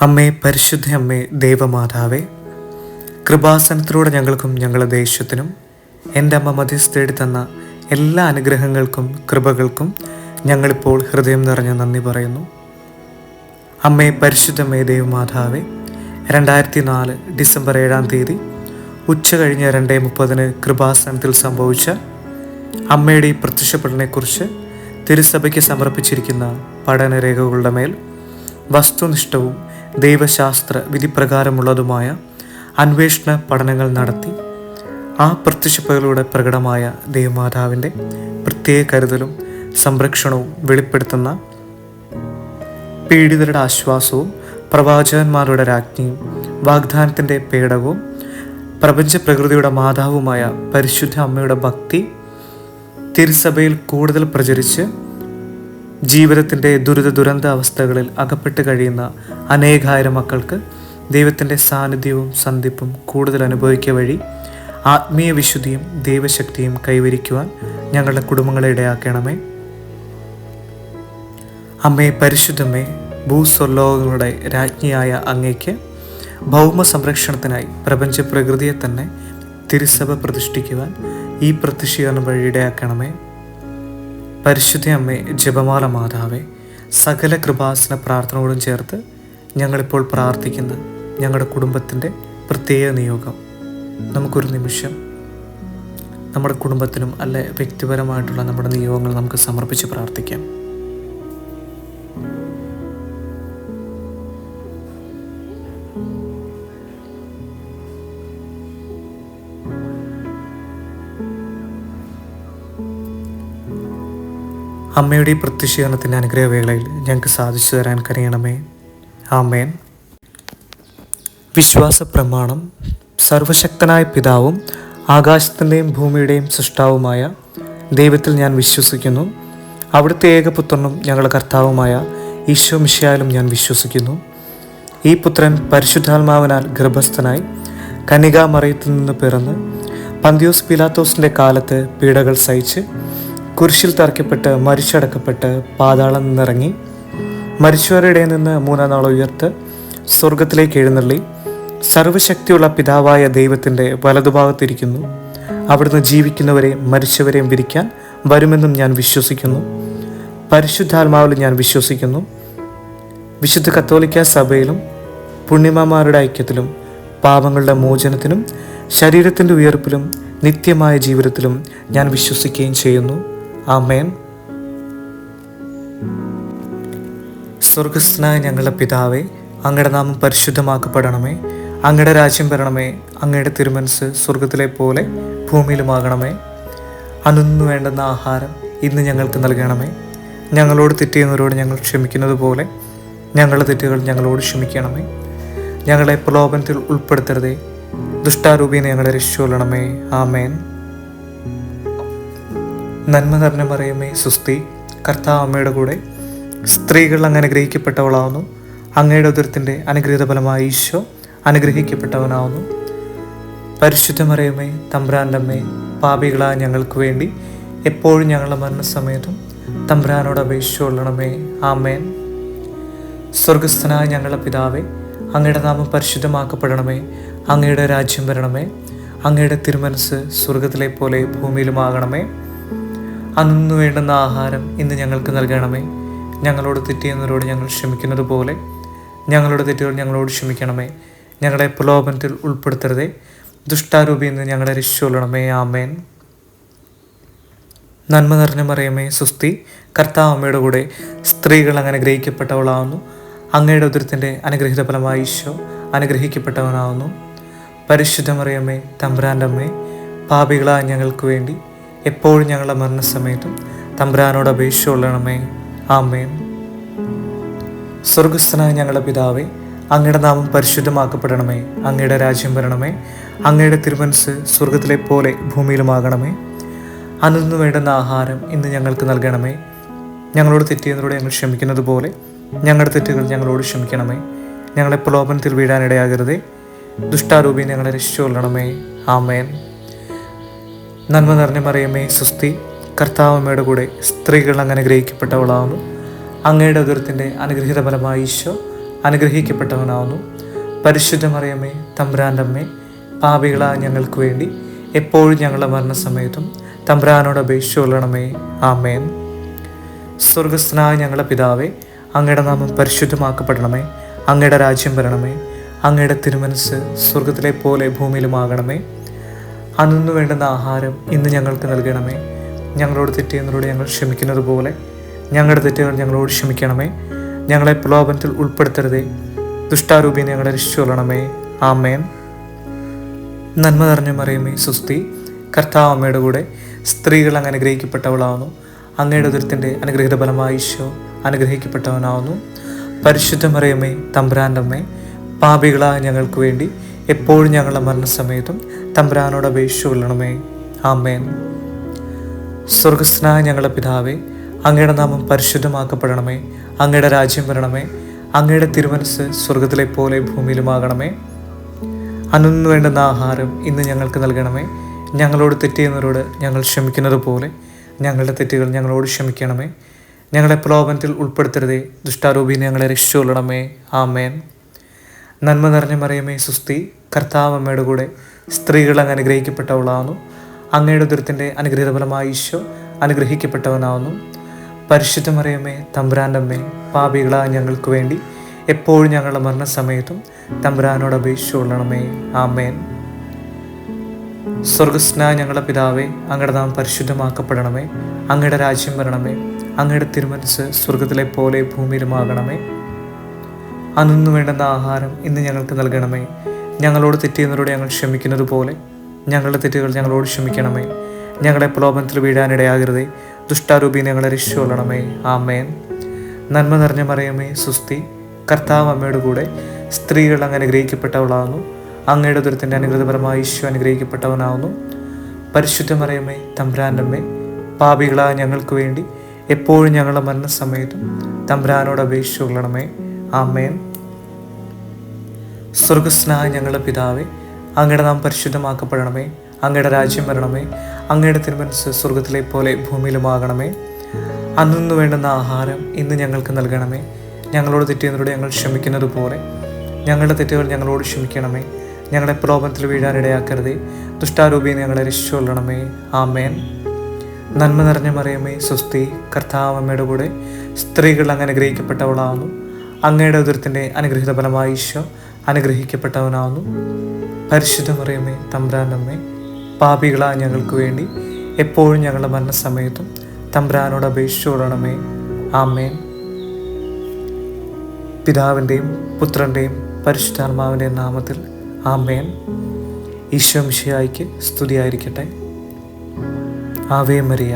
അമ്മേ, പരിശുദ്ധ അമ്മേ, ദേവമാതാവേ, കൃപാസനത്തിലൂടെ ഞങ്ങൾക്കും ഞങ്ങളുടെ ദേശത്തിനും എൻ്റെ അമ്മ മധ്യസ്ഥേടി തന്ന എല്ലാ അനുഗ്രഹങ്ങൾക്കും കൃപകൾക്കും ഞങ്ങളിപ്പോൾ ഹൃദയം നിറഞ്ഞ നന്ദി പറയുന്നു. അമ്മേ, പരിശുദ്ധമ്മേ, ദേവമാതാവേ, 2004 ഡിസംബർ 7-ാം തീയതി ഉച്ച കഴിഞ്ഞ് 2:30 കൃപാസനത്തിൽ സംഭവിച്ച അമ്മയുടെ ഈ പ്രത്യക്ഷപ്പെടലിനെക്കുറിച്ച് തിരുസഭയ്ക്ക് സമർപ്പിച്ചിരിക്കുന്ന പഠനരേഖകളുടെ മേൽ വസ്തുനിഷ്ഠവും ദൈവശാസ്ത്ര വിധിപ്രകാരമുള്ളതുമായ അന്വേഷണ പഠനങ്ങൾ നടത്തി ആ പ്രത്യക്ഷപ്പെടലിലൂടെ പ്രകടമായ ദേവമാതാവിൻ്റെ പ്രത്യേക കരുതലും സംരക്ഷണവും വെളിപ്പെടുത്തുന്ന പീഡിതരുടെ ആശ്വാസവും പ്രവാചകന്മാരുടെ രാജ്ഞിയും വാഗ്ദാനത്തിൻ്റെ പേടകവും പ്രപഞ്ച പ്രകൃതിയുടെ മാതാവുമായ പരിശുദ്ധ അമ്മയുടെ ഭക്തി തിരുസഭയിൽ കൂടുതൽ പ്രചരിച്ച് ജീവിതത്തിൻ്റെ ദുരന്ത അവസ്ഥകളിൽ അകപ്പെട്ട് കഴിയുന്ന അനേകായിരം മക്കൾക്ക് ദൈവത്തിൻ്റെ സാന്നിധ്യവും സന്ധിപ്പും കൂടുതൽ അനുഭവിക്കുക വഴി ആത്മീയ വിശുദ്ധിയും ദൈവശക്തിയും കൈവരിക്കുവാൻ ഞങ്ങളുടെ കുടുംബങ്ങളെ ഇടയാക്കണമേ. അമ്മേ, പരിശുദ്ധമ്മേ, ഭൂസ്വർലോകങ്ങളുടെ രാജ്ഞിയായ അങ്ങയ്ക്ക് ഭൗമ സംരക്ഷണത്തിനായി പ്രപഞ്ച പ്രകൃതിയെ തന്നെ തിരുസഭ പ്രതിഷ്ഠിക്കുവാൻ ഈ പ്രത്യക്ഷീകരണം വഴി ഇടയാക്കണമേ. പരിശുദ്ധ അമ്മേ, ജപമാല മാതാവേ, സകല കൃപാസന പ്രാർത്ഥനയോടും ചേർത്ത് ഞങ്ങളിപ്പോൾ പ്രാർത്ഥിക്കുന്ന ഞങ്ങളുടെ കുടുംബത്തിൻ്റെ പ്രത്യേക നിയോഗം നമുക്കൊരു നിമിഷം നമ്മുടെ കുടുംബത്തിനും അല്ലെ വ്യക്തിപരമായിട്ടുള്ള നമ്മുടെ നിയോഗങ്ങൾ നമുക്ക് സമർപ്പിച്ച് പ്രാർത്ഥിക്കാം. അമ്മയുടെ ഈ പ്രത്യക്ഷീകരണത്തിൻ്റെ അനുഗ്രഹവേളയിൽ ഞങ്ങൾക്ക് സാധിച്ചു തരാൻ കഴിയണമേ. ആമേൻ. വിശ്വാസ പ്രമാണം. സർവശക്തനായ പിതാവും ആകാശത്തിൻ്റെയും ഭൂമിയുടെയും സൃഷ്ടാവുമായ ദൈവത്തിൽ ഞാൻ വിശ്വസിക്കുന്നു. അവിടുത്തെ ഏകപുത്രനും ഞങ്ങളുടെ കർത്താവുമായ ഈശോ മിശിഹായിലും ഞാൻ വിശ്വസിക്കുന്നു. ഈ പുത്രൻ പരിശുദ്ധാത്മാവിനാൽ ഗർഭസ്ഥനായി കന്യകാമറിയത്തിൽ നിന്ന് പിറന്ന് പന്തിയോസ് പീലാത്തോസിൻ്റെ കാലത്ത് പീഡകൾ സഹിച്ച് കുരിശിൽ തറയ്ക്കപ്പെട്ട് മരിച്ചടക്കപ്പെട്ട് പാതാളം നിന്നിറങ്ങി മരിച്ചവരുടെ നിന്ന് 3-ാം നാൾ ഉയർത്ത് സ്വർഗത്തിലേക്ക് എഴുന്നള്ളി സർവശക്തിയുള്ള പിതാവായ ദൈവത്തിൻ്റെ വലതുഭാഗത്തിരിക്കുന്നു. അവിടുന്ന് ജീവിക്കുന്നവരെയും മരിച്ചവരെയും വിരിക്കാൻ വരുമെന്നും ഞാൻ വിശ്വസിക്കുന്നു. പരിശുദ്ധാത്മാവിൽ ഞാൻ വിശ്വസിക്കുന്നു. വിശുദ്ധ കത്തോലിക്ക സഭയിലും പുണ്യമാന്മാരുടെ ഐക്യത്തിലും പാപങ്ങളുടെ മോചനത്തിനും ശരീരത്തിൻ്റെ ഉയർപ്പിലും നിത്യമായ ജീവിതത്തിലും ഞാൻ വിശ്വസിക്കുകയും ചെയ്യുന്നു. ആമേൻ. സ്വർഗസ്ഥനായ ഞങ്ങളുടെ പിതാവേ, അങ്ങയുടെ നാമം പരിശുദ്ധമാക്കപ്പെടണമേ. അങ്ങയുടെ രാജ്യം വരണമേ. അങ്ങയുടെ തിരുമനസ് സ്വർഗത്തിലെ പോലെ ഭൂമിയിലുമാകണമേ. അന്നു വേണ്ടുന്ന ആഹാരം ഇന്ന് ഞങ്ങൾക്ക് നൽകണമേ. ഞങ്ങളോട് തെറ്റ് ചെയ്യുന്നവരോട് ഞങ്ങൾ ക്ഷമിക്കുന്നത് പോലെ ഞങ്ങളുടെ തെറ്റുകൾ ഞങ്ങളോട് ക്ഷമിക്കണമേ. ഞങ്ങളെ പ്രലോഭനത്തിൽ ഉൾപ്പെടുത്തരുതേ, ദുഷ്ടാരൂപിയെ ഞങ്ങളെ രക്ഷിച്ചുകൊള്ളണമേ. ആമേൻ. നന്മ നിറഞ്ഞ മറിയമേ, സുസ്തി, കർത്താവ് അമ്മയുടെ കൂടെ സ്ത്രീകൾ അങ്ങ് അനുഗ്രഹിക്കപ്പെട്ടവളാവുന്നു. അങ്ങയുടെ ഉദരത്തിൻ്റെ അനുഗ്രഹീത ഫലമായ ഈശോ അനുഗ്രഹിക്കപ്പെട്ടവനാവുന്നു. പരിശുദ്ധ മറിയമേ, തമ്പുരാൻ്റെ അമ്മേ, പാപികളായ ഞങ്ങൾക്ക് വേണ്ടി എപ്പോഴും ഞങ്ങളുടെ മരണസമയത്തും തമ്പുരാനോട് അപേക്ഷിച്ചുകൊള്ളണമേ. ആമേൻ. സ്വർഗസ്ഥനായ ഞങ്ങളുടെ പിതാവേ, അങ്ങയുടെ നാമം പരിശുദ്ധമാക്കപ്പെടണമേ. അങ്ങയുടെ രാജ്യം വരണമേ. അങ്ങയുടെ തിരുമനസ് സ്വർഗത്തിലെ പോലെ ഭൂമിയിലുമാകണമേ. അന്നു വേണ്ടുന്ന ആഹാരം ഇന്ന് ഞങ്ങൾക്ക് നൽകണമേ. ഞങ്ങളോട് തെറ്റ് ചെയ്യുന്നവരോട് ഞങ്ങൾ ക്ഷമിക്കുന്നത് പോലെ ഞങ്ങളുടെ തെറ്റുകൾ ഞങ്ങളോട് ക്ഷമിക്കണമേ. ഞങ്ങളെ പ്രലോഭനത്തിൽ ഉൾപ്പെടുത്തരുതേ, ദുഷ്ടാരൂപിയിൽ നിന്ന് ഞങ്ങളെ രക്ഷിച്ചുകൊള്ളണമേ. ആമേൻ. നന്മ നിറഞ്ഞ മറിയമേ, സുസ്തി, കർത്താവ് അമ്മയുടെ കൂടെ സ്ത്രീകൾ അങ്ങ് അനുഗ്രഹിക്കപ്പെട്ടവളാവുന്നു. അങ്ങയുടെ ഉദരത്തിൻ്റെ അനുഗ്രഹീത ഫലമായ ഈശോ അനുഗ്രഹിക്കപ്പെട്ടവനാവുന്നു. പരിശുദ്ധ മറിയമേ, തമ്പുരാൻ്റെ അമ്മേ, പാപികളായ ഞങ്ങൾക്ക് വേണ്ടി എപ്പോഴും ഞങ്ങളുടെ മരണസമയത്തും തമ്പുരാനോട് അപേക്ഷിച്ചുകൊള്ളണമേ. ആമേൻ. സ്വർഗസ്ഥനായ ഞങ്ങളുടെ പിതാവേ, അങ്ങയുടെ നാമം പരിശുദ്ധമാക്കപ്പെടണമേ. അങ്ങയുടെ രാജ്യം വരണമേ. അങ്ങയുടെ തിരുമനസ് സ്വർഗത്തിലെ പോലെ ഭൂമിയിലുമാകണമേ. അന്നു വേണ്ടുന്ന ആഹാരം ഇന്ന് ഞങ്ങൾക്ക് നൽകണമേ. ഞങ്ങളോട് തെറ്റ് ചെയ്യുന്നവരോട് ഞങ്ങൾ ക്ഷമിക്കുന്നത് പോലെ ഞങ്ങളുടെ തെറ്റുകൾ ഞങ്ങളോട് ക്ഷമിക്കണമേ. ഞങ്ങളെ പ്രലോഭനത്തിൽ വീഴാനിടയാകരുതേ, ദുഷ്ടാരൂപിയെ ഞങ്ങളെ രക്ഷിച്ചുകൊള്ളണമേ. ആമേൻ. നന്മ നിറഞ്ഞ മറിയമേ, സുസ്തി, കർത്താവ് അമ്മയുടെ കൂടെ സ്ത്രീകൾ അങ്ങ് അനുഗ്രഹിക്കപ്പെട്ടവളാവുന്നു. അങ്ങയുടെ ഉദരത്തിൻ്റെ അനുഗ്രഹീത ഫലമായ ഈശോ അനുഗ്രഹിക്കപ്പെട്ടവനാവുന്നു. പരിശുദ്ധ മറിയമേ തമ്പുരാൻ്റെ അമ്മേ, പാപികളായ ഞങ്ങൾക്ക് വേണ്ടി എപ്പോഴും ഞങ്ങളുടെ മരണസമയത്തും തമ്പുരാനോട് അപേക്ഷിച്ചുകൊള്ളണമേ. ആമേൻ. സ്വർഗസ്ഥനായ ഞങ്ങളുടെ പിതാവേ, അങ്ങയുടെ നാമം പരിശുദ്ധമാക്കപ്പെടണമേ. അങ്ങയുടെ രാജ്യം വരണമേ. അങ്ങയുടെ തിരുമനസ് സ്വർഗത്തിലെ പോലെ ഭൂമിയിലുമാകണമേ. അന്നു വേണ്ടുന്ന ആഹാരം ഇന്ന് ഞങ്ങൾക്ക് നൽകണമേ. ഞങ്ങളോട് തെറ്റിയെന്നവരോട് ഞങ്ങൾ ക്ഷമിക്കുന്നത് പോലെ ഞങ്ങളുടെ തെറ്റുകൾ ഞങ്ങളോട് ക്ഷമിക്കണമേ. ഞങ്ങളെ പ്രലോഭനത്തിൽ ഉൾപ്പെടുത്തരുതേ, ദുഷ്ടാരൂപിയെ ഞങ്ങളെ രക്ഷിച്ചുകൊള്ളണമേ. ആമേൻ. നന്മ നിറഞ്ഞ മറിയമേ സുസ്തി, കർത്താവ് അമ്മയുടെ കൂടെ സ്ത്രീകൾ അങ്ങ് അനുഗ്രഹിക്കപ്പെട്ടവളാവുന്നു. അങ്ങയുടെ ഉദരത്തിൻ്റെ അനുഗ്രഹീത ഫലമായി ഈശോ അനുഗ്രഹിക്കപ്പെട്ടവനാവുന്നു. പരിശുദ്ധ മറിയമേ തമ്പുരാൻ്റെ അമ്മേ, പാപികളായ ഞങ്ങൾക്ക് വേണ്ടി എപ്പോഴും ഞങ്ങളുടെ മരണസമയത്തും തമ്പുരാനോട് അപേക്ഷിച്ചുകൊള്ളണമേ. ആമേൻ. സ്വർഗസ്ഥനായ ഞങ്ങളുടെ പിതാവേ, അങ്ങയുടെ നാമം പരിശുദ്ധമാക്കപ്പെടണമേ. അങ്ങയുടെ രാജ്യം വരണമേ. അങ്ങയുടെ തിരുമനസ് സ്വർഗത്തിലെ പോലെ ഭൂമിയിലുമാകണമേ. അന്നു വേണ്ടുന്ന ആഹാരം ഇന്ന് ഞങ്ങൾക്ക് നൽകണമേ. ഞങ്ങളോട് തെറ്റിയുന്നവരോട് ഞങ്ങൾ ക്ഷമിക്കുന്നത് പോലെ ഞങ്ങളുടെ തെറ്റുകൾ ഞങ്ങളോട് ക്ഷമിക്കണമേ. ഞങ്ങളെ പ്രലോഭനത്തിൽ ഉൾപ്പെടുത്തരുതേ, ദുഷ്ടാരൂപിയെ ഞങ്ങളെ രക്ഷിച്ചുകൊള്ളണമേ. ആമേൻ. നന്മ നിറഞ്ഞ മറിയമേ സുസ്തി, കർത്താവ് അമ്മയുടെ കൂടെ സ്ത്രീകൾ അങ്ങ് അനുഗ്രഹിക്കപ്പെട്ടവളാവുന്നു. അങ്ങയുടെ ഉദരത്തിൻ്റെ അനുഗ്രഹീത ഫലമായി ഈശോ അനുഗ്രഹിക്കപ്പെട്ടവനാവുന്നു. പരിശുദ്ധ മറിയമേ തമ്പുരാൻ്റെ അമ്മേ, പാപികളായ ഞങ്ങൾക്ക് വേണ്ടി എപ്പോഴും ഞങ്ങളുടെ മരണസമയത്തും തമ്പുരാനോട് അപേക്ഷിച്ചുകൊള്ളണമേ. ആമേൻ. സ്വർഗസ്ഥനായ ഞങ്ങളുടെ പിതാവേ, അങ്ങയുടെ നാമം പരിശുദ്ധമാക്കപ്പെടണമേ. അങ്ങയുടെ രാജ്യം വരണമേ. അങ്ങയുടെ തിരുമനസ് സ്വർഗത്തിലെ പോലെ ഭൂമിയിലുമാകണമേ. അന്നു വേണ്ടുന്ന ആഹാരം ഇന്ന് ഞങ്ങൾക്ക് നൽകണമേ. ഞങ്ങളോട് തെറ്റിയുന്നവരോട് ഞങ്ങൾ ക്ഷമിക്കുന്നത് പോലെ ഞങ്ങളുടെ തെറ്റുകൾ ഞങ്ങളോട് ക്ഷമിക്കണമേ. ഞങ്ങളെ പ്രലോഭനത്തിൽ വീഴാനിടയാകരുതേ, ദുഷ്ടാരൂപിയെ ഞങ്ങളെ രക്ഷിച്ചുകൊള്ളണമേ. ആമേൻ. നന്മ നിറഞ്ഞ മറിയമേ സുസ്തി, കർത്താവ് അമ്മയുടെ കൂടെ സ്ത്രീകൾ അങ്ങ് അനുഗ്രഹിക്കപ്പെട്ടവളാവുന്നു. അങ്ങയുടെ ഉദരത്തിൻ്റെ അനുഗ്രഹപരമായി ഈശോ അനുഗ്രഹിക്കപ്പെട്ടവനാവുന്നു. പരിശുദ്ധ മറിയമേ തമ്പുരാൻ്റെ അമ്മേ, പാപികളായ ഞങ്ങൾക്ക് വേണ്ടി എപ്പോഴും ഞങ്ങളുടെ മരണസമയത്തും തമ്പുരാനോട് അപേക്ഷിച്ചുകൊള്ളണമേ. ആമേൻ. സ്വർഗസ്ഥനായ ഞങ്ങളുടെ പിതാവേ, അങ്ങയുടെ നാമം പരിശുദ്ധമാക്കപ്പെടണമേ. അങ്ങയുടെ രാജ്യം വരണമേ. അങ്ങയുടെ തിരുമനസ് സ്വർഗത്തിലെ പോലെ ഭൂമിയിലുമാകണമേ. അന്നു വേണ്ടുന്ന ആഹാരം ഇന്ന് ഞങ്ങൾക്ക് നൽകണമേ. ഞങ്ങളോട് തെറ്റിയുന്നവരോട് ഞങ്ങൾ ക്ഷമിക്കുന്നത് പോലെ ഞങ്ങളുടെ തെറ്റുകൾ ഞങ്ങളോട് ക്ഷമിക്കണമേ. ഞങ്ങളെ പ്രലോഭനത്തിൽ വീഴാനിടയാക്കരുതേ, ദുഷ്ടാരൂപിയെ ഞങ്ങളെ രക്ഷിച്ചുകൊള്ളണമേ. ആമേൻ. നന്മ നിറഞ്ഞ മറിയമേ സുസ്തി, കർത്താവ് അമ്മയുടെ കൂടെ സ്ത്രീകൾ അങ്ങ് അനുഗ്രഹിക്കപ്പെട്ടവളാവുന്നു. അങ്ങയുടെ ഉദരത്തിൻ്റെ അനുഗ്രഹീത ഫലമായി ഈശോ അനുഗ്രഹിക്കപ്പെട്ടവനാവുന്നു. പരിശുദ്ധ മറിയമേ തമ്പുരാൻ്റെ അമ്മേ, പാപികളായ ഞങ്ങൾക്ക് വേണ്ടി എപ്പോഴും ഞങ്ങളുടെ മരണസമയത്തും തമ്പുരാനോട് അപേക്ഷിച്ചുകൊള്ളണമേ. ആമേൻ. പിതാവിൻ്റെയും പുത്രൻ്റെയും പരിശുദ്ധാത്മാവിൻ്റെയും നാമത്തിൽ ആമേൻ. ഈശോ മിശിഹായ്ക്ക് സ്തുതിയായിരിക്കട്ടെ. Ave Maria.